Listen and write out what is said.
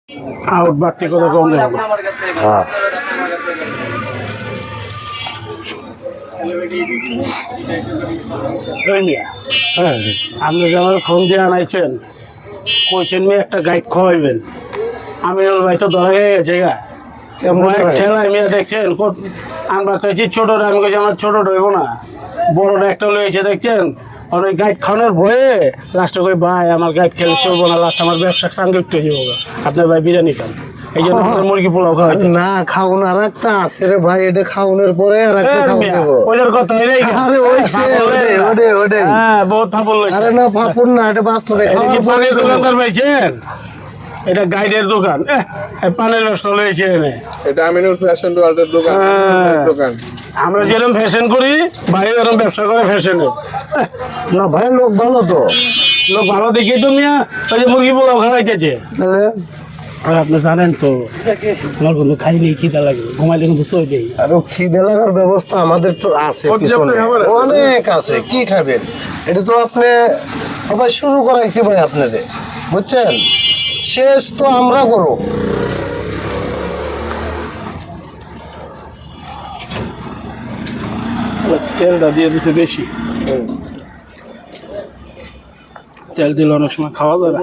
Out বাড়তি কথা কম দেবো না। হ্যাঁ ওই মিয়া, হ্যাঁ আপনি যে আমার ফোন দিয়ে আনাইছেন, কইছেন মেয়ে একটা গাইড খাওয়াইবেন, আমি ভাই তো ধরা গেছে গা কেমন করে? ঠেলায় মেয়ে দেখছেন আনবার চাইছি ছোটটা, আমি কইছি আমার ছোট হইব না, বড়টা একটা লয়েছে দেখছেন। আর ওই গাইড খাওয়ানোর ভয়ে লাস্টে কই ভাই আমার গাইড খেলে চলবো না, লাস্ট আমার ব্যবসা সাংলিপ্ত হয়ে যাবো, আপনার ভাই বিরিয়ানি খান, এই জন্য আপনার মুরগি পোলাও খাওয়াই না খাওন আর একটা আছে রে ভাই, এটা খাওনের পরে আর একটা খাওন দেবো। ওইটার কথা আরে ওইটাই। হ্যাঁ বহুত ফাপল আরে না ফাপুর না, এটা বাস্তবে পানের দোকানদার পাইছেন, এটা গাইডের দোকান, পানের ব্যবসা লয়েছে এনে। এটা আমিনুর ফ্যাশন ওয়ার্ল্ডের দোকান। দোকান আমরা যেরকম ফ্যাশন করি, ভাই এরকম ব্যবসা করে ফ্যাশনে। না ভাই লোক ভালো তো, লোক ভালো দেখেই তো মিয়া ওই যে মুরগি পোলাও খাওয়াইতেছে। তাহলে আর আপনি জানেন তো আমার কিন্তু খাইলে খিদা লাগে, ঘুমাইলে কিন্তু সই দেই। আরো খিদে লাগার ব্যবস্থা আমাদের তো আছে, পর্যাপ্ত পিছনে খাবার আছে। অনেক আছে। কি খাবেন? এটা তো আপনি সবাই শুরু করাইছি ভাই আপনাদের, বুঝছেন? শেষ তো আমরা করব। তেলটা দিয়ে দিছে বেশি, তেল দিলে অনেক সময় খাওয়া যাবে।